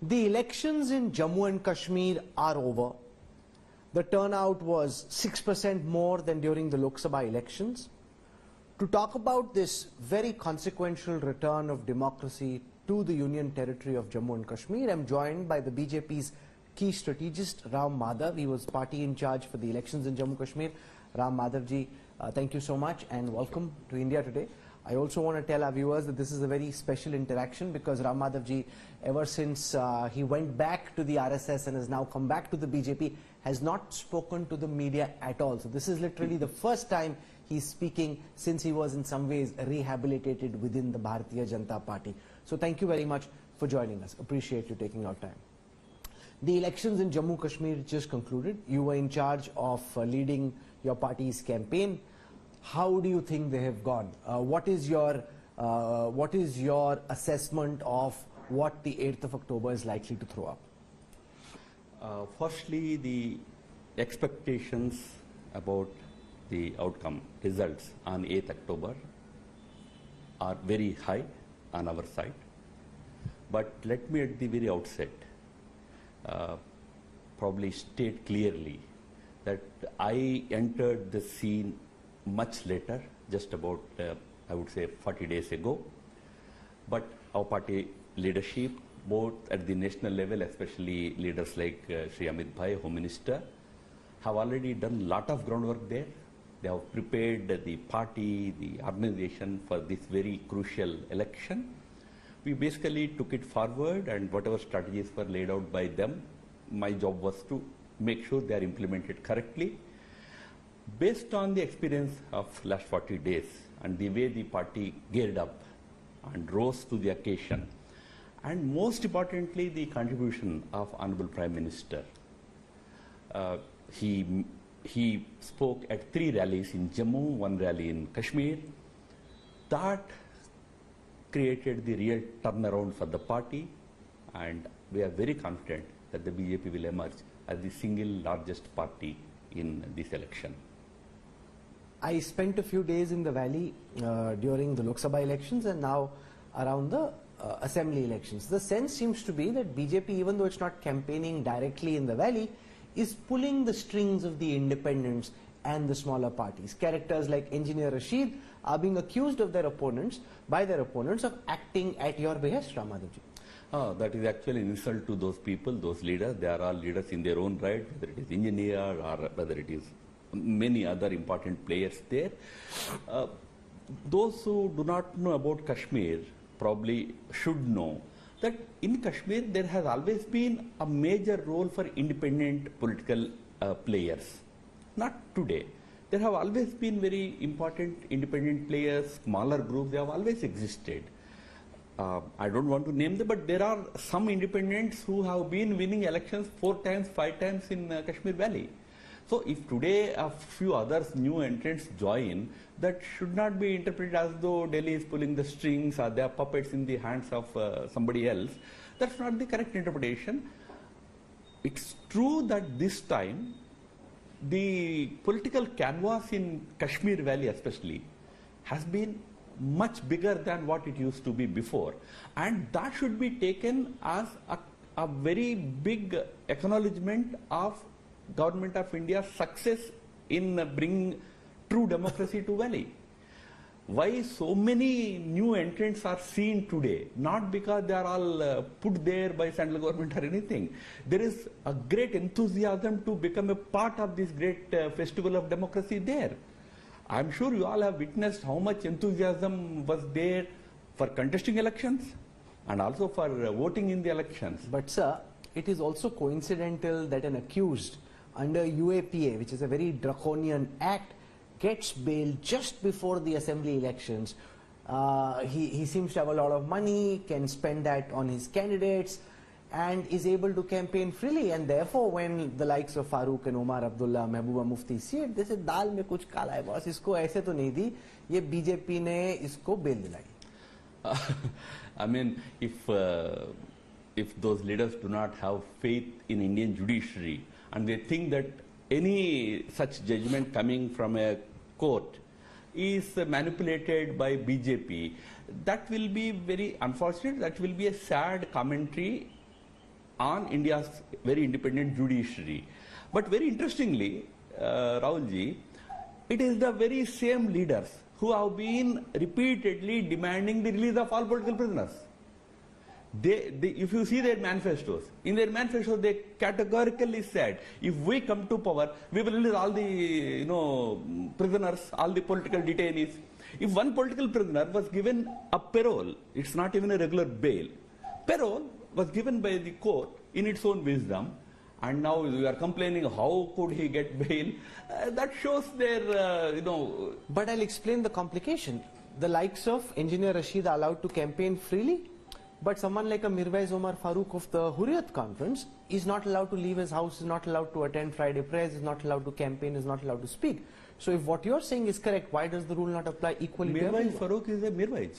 The elections in Jammu and Kashmir are over. The turnout was 6% more than during the Lok Sabha elections. To talk about this very consequential return of democracy to the Union Territory of Jammu and Kashmir, I am joined by the BJP's key strategist, Ram Madhav. He was party in charge for the elections in Jammu and Kashmir. Ram Madhav ji, thank you so much and welcome to India Today. I also want to tell our viewers that this is a very special interaction because Ram Madhav ji, ever since he went back to the RSS and has now come back to the BJP, has not spoken to the media at all. So this is literally the first time he's speaking since he was in some ways rehabilitated within the Bharatiya Janata Party. So thank you very much for joining us. Appreciate you taking out time. The elections in Jammu Kashmir just concluded. You were in charge of leading your party's campaign. How do you think they have gone? What is your assessment of what the 8th of October is likely to throw up? Firstly, the expectations about the outcome results on 8th October are very high on our side. But let me at the very outset probably state clearly that I entered the scene much later, just about, I would say, 40 days ago. But our party leadership, both at the national level, especially leaders like Shri Amit Bhai, Home Minister, have already done a lot of groundwork there. They have prepared the party, the organization for this very crucial election. We basically took it forward, and whatever strategies were laid out by them, my job was to make sure they are implemented correctly. Based on the experience of last 40 days and the way the party geared up and rose to the occasion, and most importantly, the contribution of Honorable Prime Minister. He spoke at 3 rallies in Jammu, 1 rally in Kashmir. That created the real turnaround for the party, and we are very confident that the BJP will emerge as the single largest party in this election. I spent a few days in the valley during the Lok Sabha elections and now around the assembly elections. The sense seems to be that BJP, even though it's not campaigning directly in the valley, is pulling the strings of the independents and the smaller parties. Characters like Engineer Rashid are being accused of by their opponents of acting at your behest, Ram Madhav ji. That is actually an insult to those people, those leaders. They are all leaders in their own right, whether it is engineer or whether it is many other important players there. Those who do not know about Kashmir probably should know that in Kashmir there has always been a major role for independent political players. Not today. There have always been very important independent players, smaller groups, they have always existed. I don't want to name them, but there are some independents who have been winning elections 4 times, 5 times in Kashmir Valley. So if today a few others, new entrants join, that should not be interpreted as though Delhi is pulling the strings or they are puppets in the hands of somebody else. That's not the correct interpretation. It's true that this time the political canvas in Kashmir Valley especially has been much bigger than what it used to be before, and that should be taken as a very big acknowledgement of Government of India's success in bringing true democracy to Valley. Why so many new entrants are seen today? Not because they are all put there by central government or anything. There is a great enthusiasm to become a part of this great festival of democracy there. I'm sure you all have witnessed how much enthusiasm was there for contesting elections and also for voting in the elections. But sir, it is also coincidental that an accused under UAPA, which is a very draconian act, gets bail just before the assembly elections. He seems to have a lot of money, can spend that on his candidates, and is able to campaign freely. And therefore, when the likes of Farooq and Omar Abdullah, Mehbooba Mufti see it, they say, "Dal mein kuch kala hai boss, isko aise to nahi di, ye BJP ne isko bail dilai." I mean, if those leaders do not have faith in Indian judiciary and they think that any such judgment coming from a court is manipulated by BJP, that will be very unfortunate. That will be a sad commentary on India's very independent judiciary. But very interestingly, Rahulji, it is the very same leaders who have been repeatedly demanding the release of all political prisoners. If you see their manifestos, in their manifestos they categorically said, if we come to power, we will release all the prisoners, all the political detainees. If one political prisoner was given a parole, it's not even a regular bail. Parole was given by the court in its own wisdom, and now we are complaining how could he get bail. That shows their, But I'll explain the complication. The likes of Engineer Rashid are allowed to campaign freely, but someone like a Mirwais Omar Farooq of the Hurriyat conference is not allowed to leave his house, is not allowed to attend Friday prayers, is not allowed to campaign, is not allowed to speak. So if what you're saying is correct, why does the rule not apply equally to everyone? Mirwais Farooq is a Mirwais.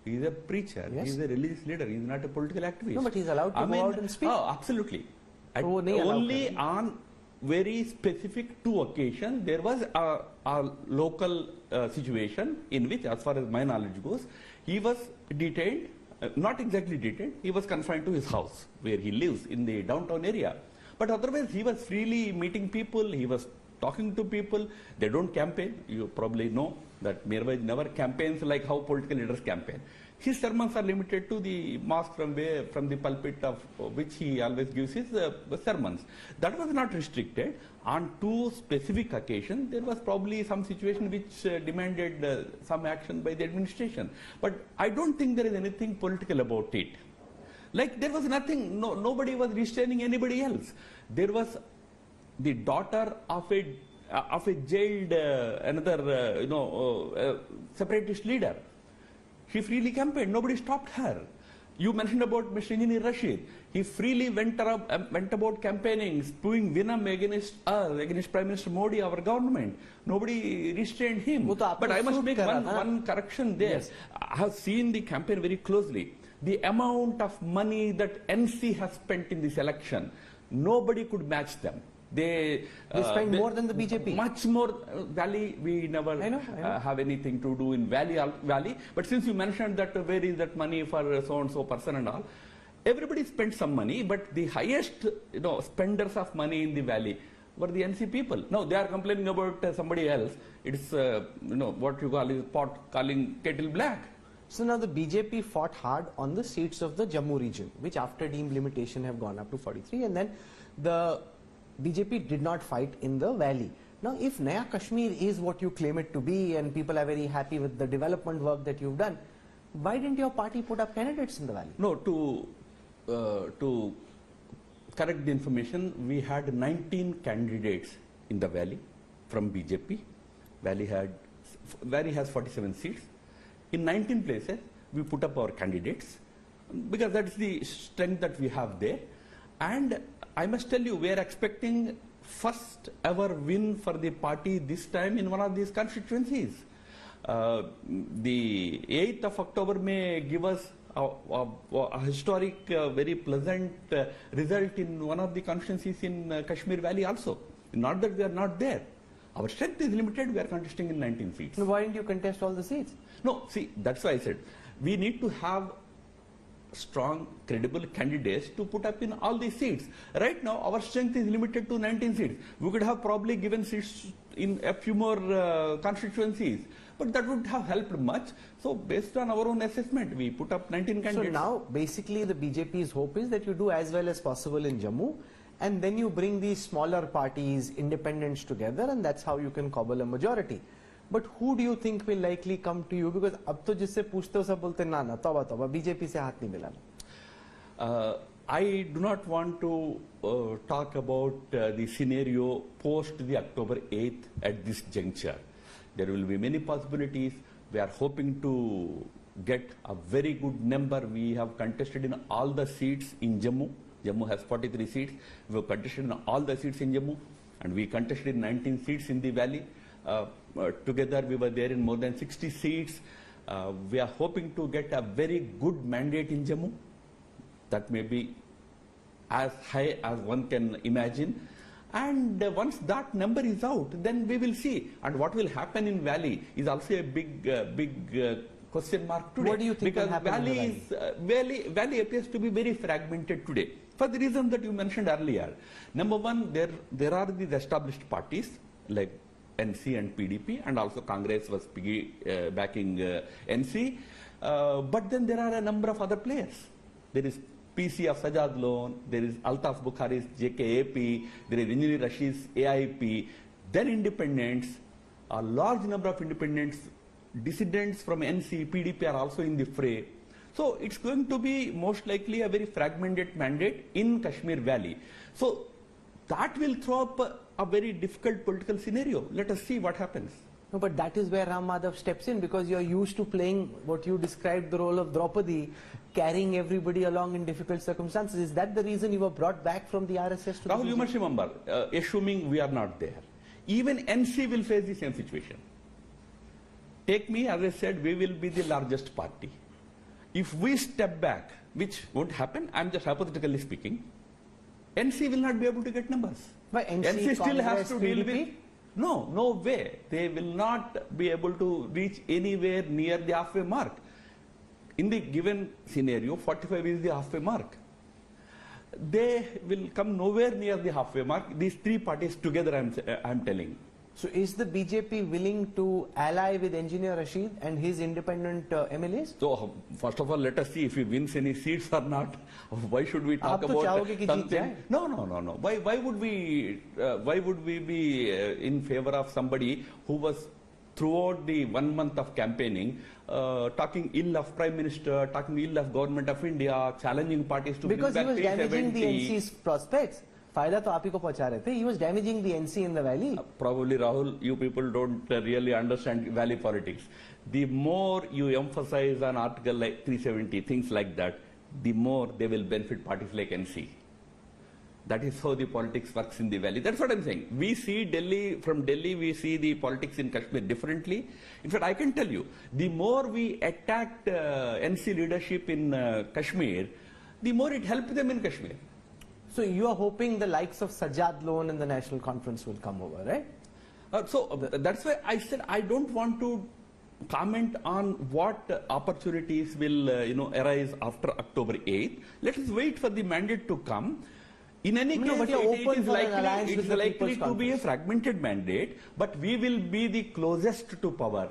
He is a preacher. Yes. He is a religious leader. He is not a political activist. No, but he's allowed to go out and speak. Oh, absolutely. Only on very specific 2 occasions, there was a local situation in which, as far as my knowledge goes, he was detained, not exactly detained, he was confined to his house where he lives in the downtown area. But otherwise, he was freely meeting people, he was talking to people. They don't campaign. You probably know that Mirwais never campaigns like how political leaders campaign. His sermons are limited to the mosque from the pulpit of which he always gives his sermons. That was not restricted. On 2 specific occasions, there was probably some situation which demanded some action by the administration. But I don't think there is anything political about it. Like there was nothing, nobody was restraining anybody else. There was the daughter of a jailed separatist leader. She freely campaigned. Nobody stopped her. You mentioned about Mr. Engineer Rashid. He freely went about campaigning, spewing venom against us, against Prime Minister Modi, our government. Nobody restrained him. But I must make one correction there. Yes. I have seen the campaign very closely. The amount of money that NC has spent in this election, nobody could match them. They spend more than the BJP. Much more. Valley, we never have anything to do in Valley. But since you mentioned that where is that money for so-and-so person and all, everybody spent some money, but the highest spenders of money in the Valley were the NC people. Now they are complaining about somebody else. It's what you call is pot calling kettle black. So now the BJP fought hard on the seats of the Jammu region, which after delimitation have gone up to 43, and then the BJP did not fight in the Valley. Now, if Naya Kashmir is what you claim it to be and people are very happy with the development work that you've done, why didn't your party put up candidates in the Valley? No, to correct the information, we had 19 candidates in the Valley from BJP. Valley has 47 seats. In 19 places, we put up our candidates because that's the strength that we have there. And I must tell you, we are expecting first ever win for the party this time in one of these constituencies. The 8th of October may give us a historic, very pleasant result in one of the constituencies in Kashmir Valley also. Not that we are not there. Our strength is limited, we are contesting in 19 seats. Why didn't you contest all the seats? No, see, that's why I said, we need to have strong, credible candidates to put up in all these seats. Right now, our strength is limited to 19 seats. We could have probably given seats in a few more constituencies, but that would have helped much. So, based on our own assessment, we put up 19 candidates. So now, basically, the BJP's hope is that you do as well as possible in Jammu, and then you bring these smaller parties, independents together, and that's how you can cobble a majority. But who do you think will likely come to you? Because अब तो जिससे पूछते हो सब बोलते ना ना तौबा तौबा BJP से हाथ नहीं मिलाना. I do not want to talk about the scenario post the October 8th at this juncture. There will be many possibilities. We are hoping to get a very good number. We have contested in all the seats in Jammu. Jammu has 43 seats. We have contested in all the seats in Jammu, and we contested in 19 seats in the Valley. Together we were there in more than 60 seats. We are hoping to get a very good mandate in Jammu. That may be as high as one can imagine. And once that number is out, then we will see. And what will happen in Valley is also a big question mark today. What do you think because will happen Valley appears to be very fragmented today. For the reason that you mentioned earlier. Number one, there are these established parties like NC and PDP, and also Congress was backing NC. But then there are a number of other players. There is PC of Sajad Loan, there is Altaf Bukhari's JKAP, there is Engineer Rashid's AIP, then independents, a large number of independents, dissidents from NC, PDP are also in the fray. So it's going to be most likely a very fragmented mandate in Kashmir Valley. So that will throw up a very difficult political scenario. Let us see what happens. No, but that is where Ram Madhav steps in, because you're used to playing what you described the role of Draupadi, carrying everybody along in difficult circumstances. Is that the reason you were brought back from the RSS to Rahul, you must remember, assuming we are not there, even NC will face the same situation. Take me, as I said, we will be the largest party. If we step back, which won't happen, I'm just hypothetically speaking, NC will not be able to get numbers. But NC still has to deal PDP? with... No way. They will not be able to reach anywhere near the halfway mark. In the given scenario, 45 is the halfway mark. They will come nowhere near the halfway mark. These three parties together, I'm telling. So is the BJP willing to ally with Engineer Rashid and his independent MLAs? So first of all, let us see if he wins any seats or not. Why should we talk आप तो about चाहोगे कि जीत something? जाए? No. Why would we be in favor of somebody who was throughout the 1 month of campaigning talking ill of Prime Minister, talking ill of Government of India, challenging parties to Because he bring was back damaging the 70. NC's prospects. फायदा तो आप ही को पहुंचा रहे थे. He was damaging the NC in the valley. Probably, Rahul, you people don't really understand valley politics. The more you emphasize on article like 370, things like that, the more they will benefit parties like NC. That is how the politics works in the valley. That's what I'm saying. We see Delhi, from Delhi we see the politics in Kashmir differently. In fact, I can tell you, the more we attacked NC leadership in Kashmir, the more it helped them in Kashmir. So you are hoping the likes of Sajad Loan and the National Conference will come over, right? That's why I said I don't want to comment on what opportunities will arise after October 8th. Let us wait for the mandate to come. In any case, but you're open for an alliance it with is the likely People's to be a Congress. fragmented mandate, but we will be the closest to power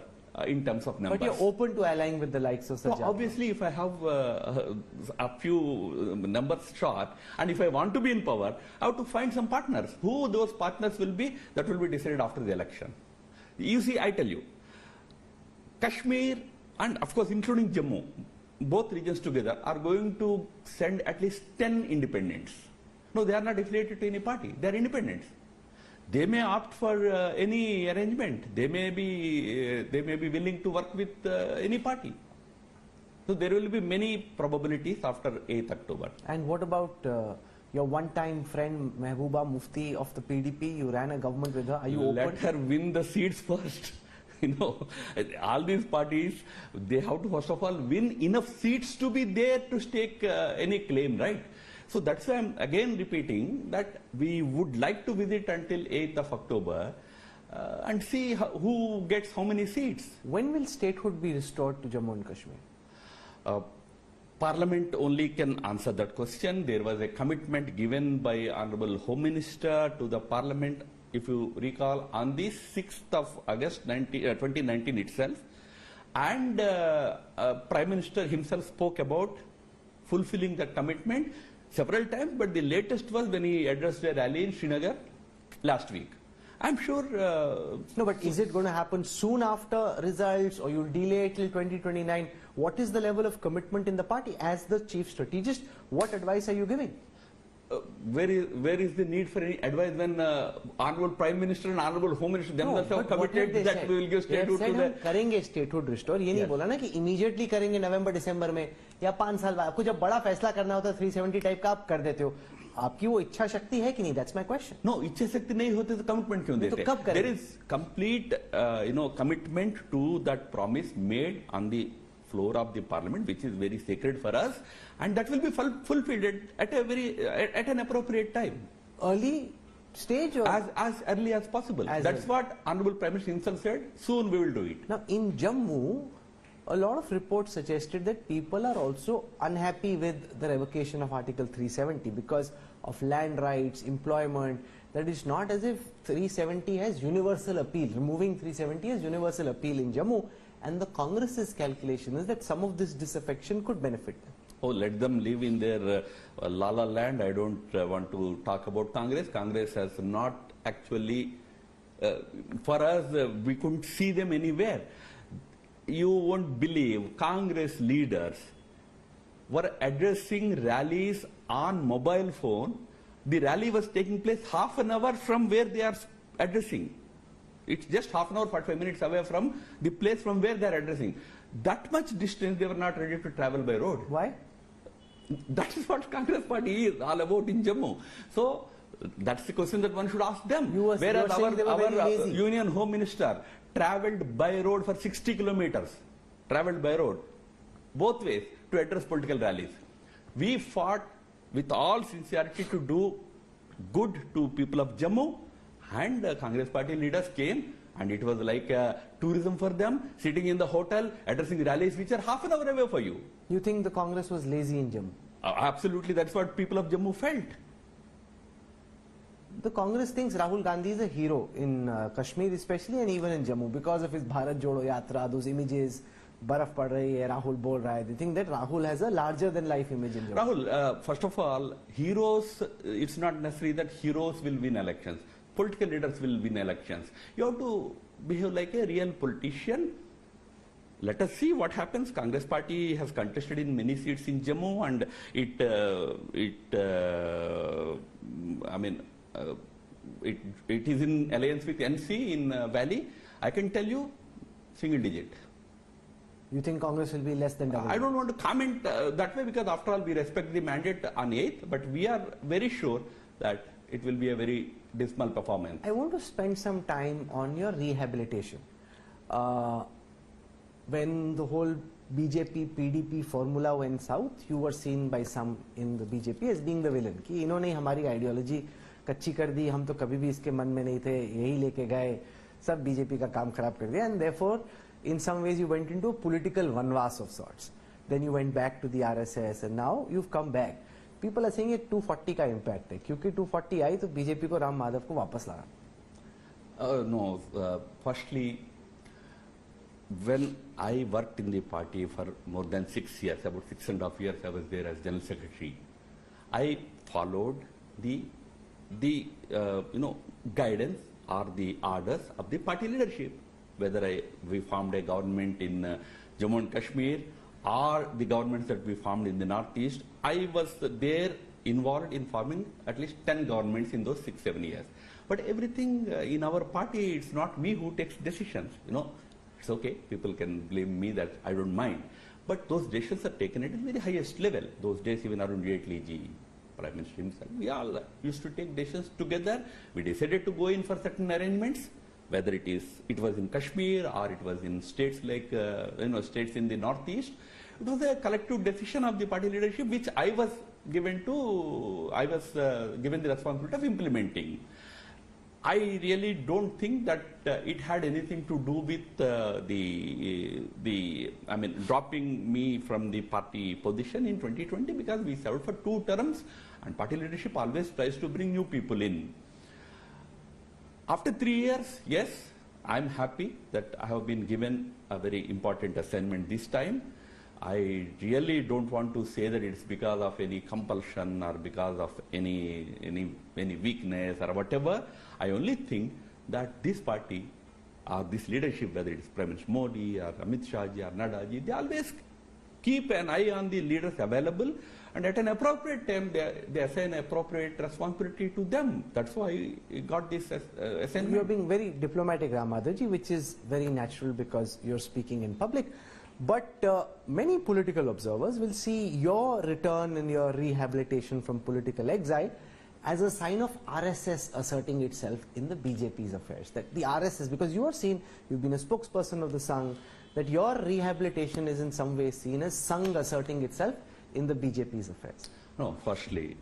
in terms of numbers. But you're open to allying with the likes of Sajad. So obviously, if I have a few numbers short, and if I want to be in power, I have to find some partners. Who those partners will be, that will be decided after the election. You see, I tell you, Kashmir and of course including Jammu, both regions together are going to send at least 10 independents. No, they are not affiliated to any party. They are independents. They may opt for any arrangement. They may be willing to work with any party. So there will be many probabilities after 8th October. And what about your one-time friend Mehbooba Mufti of the PDP? You ran a government with her. Are you Let open? her win the seats first. All these parties, they have to first of all win enough seats to be there to stake any claim, right? So that's why I'm again repeating that we would like to visit until 8th of October and see who gets how many seats. When will statehood be restored to Jammu and Kashmir? Parliament only can answer that question. There was a commitment given by Honorable Home Minister to the Parliament, if you recall, on the 6th of August 2019 itself. And Prime Minister himself spoke about fulfilling that commitment several times, but the latest was when he addressed a rally in Srinagar last week. I'm sure... No, but is it going to happen soon after results, or you'll delay it till 2029? What is the level of commitment in the party? As the chief strategist, what advice are you giving? Where is the need for any advice when Honorable Prime Minister and Honorable Home Minister themselves have committed that we will give statehood to the... करेंगे statehood restore. ये नहीं बोला ना कि immediately करेंगे नवंबर दिसंबर में या 5 साल बाद. आपको जब बड़ा फैसला करना होता है 370 टाइप का आप कर देते हो. आपकी वो इच्छा शक्ति है कि नहीं? That's my question. No, इच्छा शक्ति नहीं होते तो commitment क्यों देते? तो कब करेंगे? There is complete commitment to that promise made on the floor of the Parliament, which is very sacred for us, and that will be fulfilled at an appropriate time. Early stage or as early as possible. That's what Honorable Prime Minister himself said. Soon we will do it. Now in Jammu, a lot of reports suggested that people are also unhappy with the revocation of Article 370 because of land rights, employment. That is not as if 370 has universal appeal. Removing 370 has universal appeal in Jammu, and the Congress's calculation is that some of this disaffection could benefit them. Oh, let them live in their la la land. I don't want to talk about Congress. Congress has not actually, for us, we couldn't see them anywhere. You won't believe Congress leaders were addressing rallies on mobile phone. The rally was taking place half an hour from where they are addressing. It's just half an hour, 45 minutes away from the place from where they are addressing. That much distance they were not ready to travel by road. Why? That is what Congress party is all about in Jammu. So that's the question that one should ask them. Whereas our Union Home Minister travelled by road for 60 kilometers, travelled by road, both ways, to address political rallies. We fought with all sincerity to do good to people of Jammu, and Congress party leaders came, and it was like tourism for them, sitting in the hotel, addressing rallies which are half an hour away for you. You think the Congress was lazy in Jammu? Absolutely, that's what people of Jammu felt. The Congress thinks Rahul Gandhi is a hero in Kashmir especially, and even in Jammu because of his Bharat Jodo Yatra, those images, baraf pad rahi hai, Rahul bol raha hai. They think that Rahul has a larger than life image in Jammu. Rahul, first of all, heroes, it's not necessary that heroes will win elections. Political leaders will win elections. You have to behave like a real politician. Let us see what happens. Congress party has contested in many seats in Jammu, and it is in alliance with NC in Valley. I can tell you, single digit. You think Congress will be less than double? I don't want to comment that way, because after all we respect the mandate on 8th, but we are very sure that it will be a very dismal performance. I want to spend some time on your rehabilitation. When the whole BJP PDP formula went south, you were seen by some in the BJP as being the villain. कि इन्होंने हमारी ideology कच्ची कर दी, हम तो कभी भी इसके मन में नहीं थे, यही लेके गए, सब BJP का काम खराब कर दिया, and therefore in some ways you went into a political vanvas of sorts. Then you went back to the RSS, and now you've come back. People are saying ये 240 का impact है, क्योंकि 240 आई तो BJP को राम माधव को वापस लाना. No, firstly, when I worked in the party for more than 6 years, about 6.5 years I was there as General Secretary, I followed the guidance or the orders of the party leadership. Whether we formed a government in Jammu and Kashmir or the governments that we formed in the Northeast, I was there involved in forming at least 10 governments in those 6-7 years. But everything in our party, it's not me who takes decisions. It's okay, people can blame me, that I don't mind. But those decisions are taken at the very highest level. Those days even Arun Jaitley ji, Prime Minister himself, we all used to take decisions together. We decided to go in for certain arrangements, whether it was in Kashmir or it was in states like, states in the Northeast. It was a collective decision of the party leadership, which I was given the responsibility of implementing. I really don't think that it had anything to do with dropping me from the party position in 2020, because we served for 2 terms, and party leadership always tries to bring new people in. After 3 years, yes, I'm happy that I have been given a very important assignment this time. I really don't want to say that it's because of any compulsion or because of any weakness or whatever. I only think that this party or this leadership, whether it's Prime Minister Modi or Amit Shah ji or Nadda ji, they always keep an eye on the leaders available, and at an appropriate time they assign appropriate responsibility to them. That's why I got this assignment. You're being very diplomatic, Ram Madhav ji, which is very natural because you're speaking in public. But many political observers will see your return and your rehabilitation from political exile as a sign of RSS asserting itself in the BJP's affairs. That the RSS, because you are seen, you've been a spokesperson of the Sangh, that your rehabilitation is in some way seen as Sangh asserting itself in the BJP's affairs. No, firstly,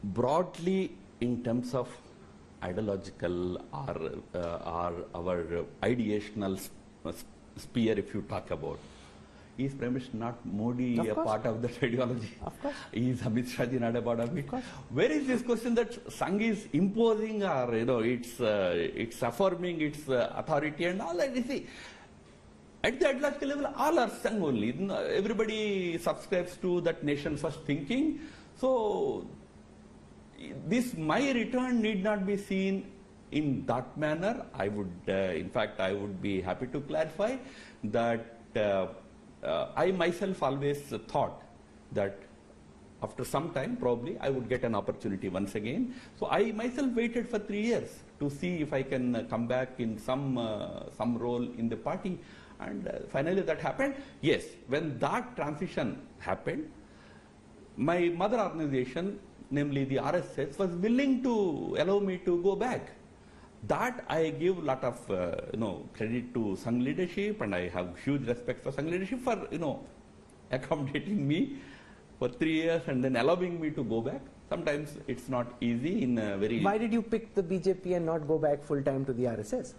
broadly in terms of ideological or our ideational spear if you talk about. Is Prime Minister not Modi Of a course. part of that ideology? Of course. Is Amit Shah ji not a part of it? Of course. Where is this question that Sangh is imposing or it's affirming its authority and all that? You see, at the ideological level, all are Sangh only. Everybody subscribes to that nation first thinking. So this my return need not be seen in that manner. I would, in fact, I would be happy to clarify that I myself always thought that after some time probably I would get an opportunity once again. So I myself waited for 3 years to see if I can come back in some role in the party, and finally that happened. Yes, when that transition happened, my mother organization, namely the RSS, was willing to allow me to go back. That I give a lot of credit to Sangh leadership, and I have huge respect for Sangh leadership for accommodating me for 3 years and then allowing me to go back. Sometimes it's not easy in a very. Why did you pick the BJP and not go back full time to the RSS?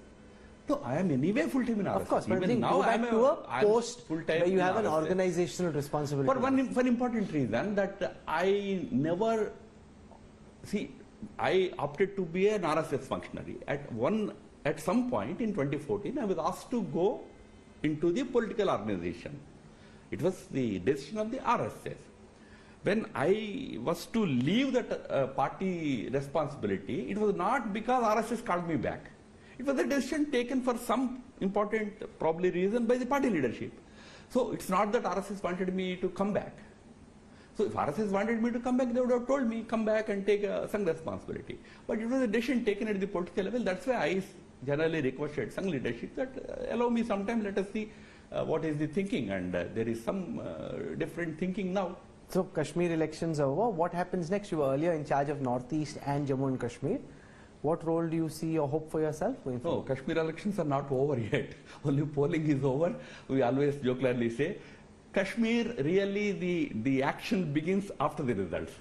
No, I am anyway full time in RSS. Of course, but even now go back to a post full-time where you in have an RSS. organizational responsibility. For one important reason, that I never see. I opted to be an RSS functionary. At some point in 2014, I was asked to go into the political organization. It was the decision of the RSS. When I was to leave that party responsibility, it was not because RSS called me back. It was a decision taken for some important, probably reason by the party leadership. So it's not that RSS wanted me to come back. So if RSS wanted me to come back, they would have told me, come back and take some responsibility. But it was a decision taken at the political level. That's why I generally requested Sangh leadership that allow me some time, let us see what is the thinking. And there is some different thinking now. So Kashmir elections are over. What happens next? You were earlier in charge of Northeast and Jammu and Kashmir. What role do you see or hope for yourself going forward? No, Kashmir elections are not over yet. Only polling is over. We always jokingly say, Kashmir, really the action begins after the results.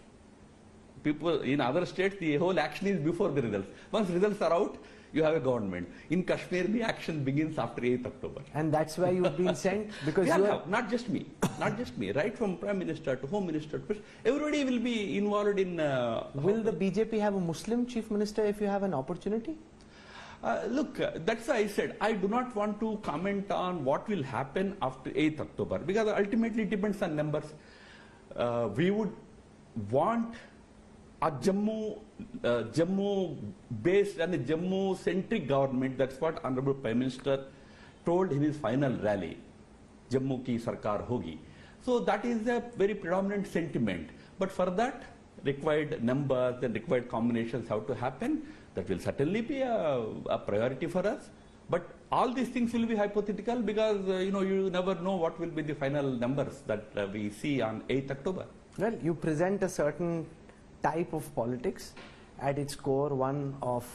People in other states, the whole action is before the results. Once results are out, you have a government. In Kashmir, the action begins after 8th October. And that's why you've been sent? Because yeah, you no, not just me. Not just me. Right from Prime Minister to Home Minister, everybody will be involved in... Will the BJP have a Muslim Chief Minister if you have an opportunity? Look, that's why I said I do not want to comment on what will happen after 8th October, because ultimately it depends on numbers. We would want a Jammu-based and a Jammu-centric government. That's what Honorable Prime Minister told in his final rally. Jammu ki sarkar hogi. So that is a very predominant sentiment. But for that, required numbers and required combinations have to happen. That will certainly be a priority for us. But all these things will be hypothetical because you never know what will be the final numbers that we see on 8th October. Well, you present a certain type of politics, at its core one of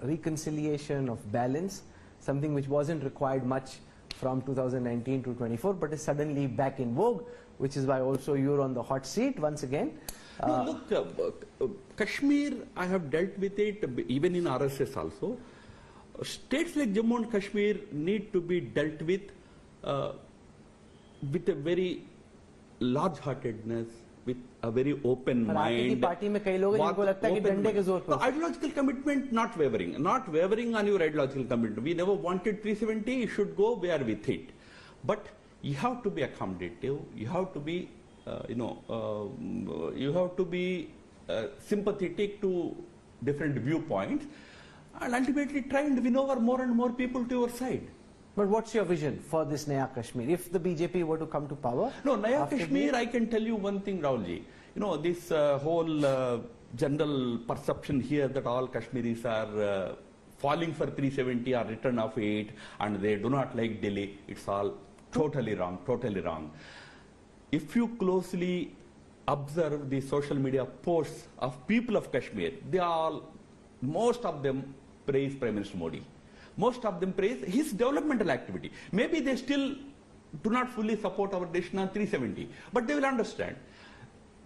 reconciliation, of balance, something which wasn't required much from 2019 to 24, but is suddenly back in vogue, which is why also you're on the hot seat once again. No, look, Kashmir, I have dealt with it even in RSS also. States like Jammu and Kashmir need to be dealt with a very large-heartedness, with a very open mind. Party mein kai log hain jinko lagta hai ki dande ke zor par. Ideological commitment not wavering on your ideological commitment. We never wanted 370, you should go where with it. But you have to be accommodative, you have to be you have to be sympathetic to different viewpoints, and ultimately try and win over more and more people to your side. But what's your vision for this Naya Kashmir? If the BJP were to come to power? No, Naya Kashmir, I can tell you one thing, Rahulji. This whole general perception here that all Kashmiris are falling for 370 or return of 8 and they do not like Delhi, it's all totally wrong, totally wrong. If you closely observe the social media posts of people of Kashmir, most of them praise Prime Minister Modi. Most of them praise his developmental activity. Maybe they still do not fully support our decision on 370, but they will understand.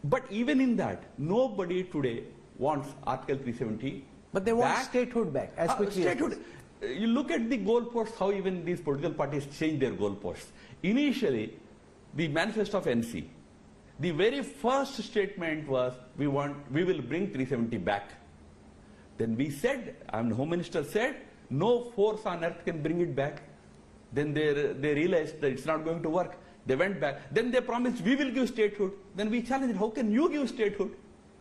But even in that, nobody today wants Article 370 But they want statehood back as quickly as possible. you look at the goalposts, how even these political parties change their goalposts. Initially, the manifesto of NC, the very first statement was, we will bring 370 back. Then we said, the Home Minister said, no force on earth can bring it back. Then they realized that it's not going to work. They went back. Then they promised, we will give statehood. Then we challenged, how can you give statehood?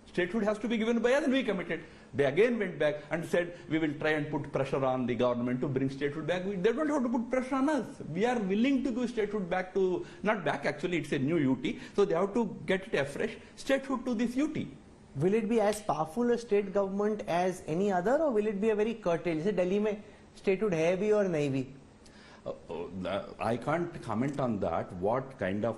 Statehood has to be given by us, and we committed. They again went back and said, we will try and put pressure on the government to bring statehood back. They don't have to put pressure on us. We are willing to give statehood back to, not back actually, it's a new UT. So they have to get it afresh, statehood to this UT. Will it be as powerful a state government as any other, or will it be a very curtailed? Is Delhi mein statehood hai bhi or nahi bhi? I can't comment on that. What kind of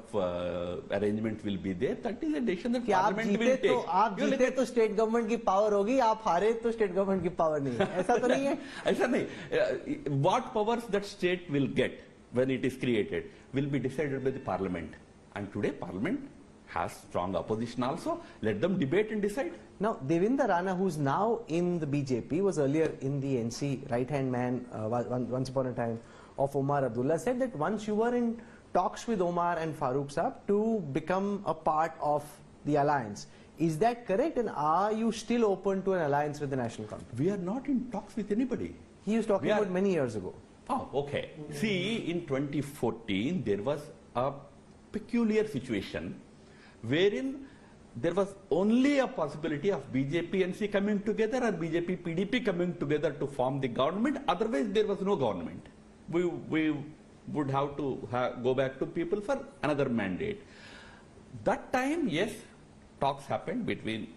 arrangement will be there? That is a decision that Parliament will take. आप जीते तो state government की power होगी, आप हारे तो state government की power नहीं है, ऐसा तो नहीं है? ऐसा नहीं. What powers that state will get when it is created will be decided by the Parliament. And today Parliament has strong opposition also. Let them debate and decide. Now, Devendra Rana, who's now in the BJP, was earlier in the NC right-hand man once upon a time of Omar Abdullah, said that once you were in talks with Omar and Farooq Saab to become a part of the alliance. Is that correct? And are you still open to an alliance with the National Conference? We are not in talks with anybody. He was talking about many years ago. Oh, okay. See, in 2014, there was a peculiar situation wherein there was only a possibility of BJP-NC coming together or BJP-PDP coming together to form the government. Otherwise, there was no government. We would have to go back to people for another mandate. That time, yes, talks happened between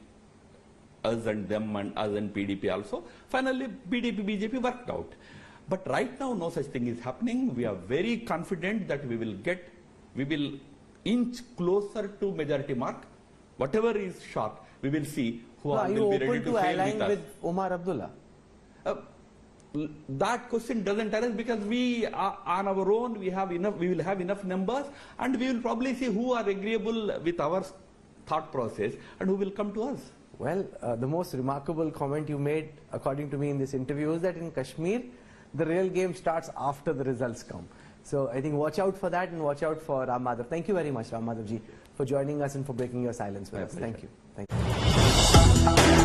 us and them and us and PDP also. Finally, PDP-BJP worked out. But right now, no such thing is happening. We are very confident that we will inch closer to majority mark. Whatever is short, we will see who will be ready to sail with us. Are you open to allying with Omar Abdullah? That question doesn't arise because we are on our own. We will have enough numbers, and we will probably see who are agreeable with our thought process and who will come to us. Well, the most remarkable comment you made, according to me, in this interview is that in Kashmir, the real game starts after the results come. So I think watch out for that and watch out for Ram Madhav. Thank you very much, Ram Madhav ji, for joining us and for breaking your silence with us. Thank you. Thank you.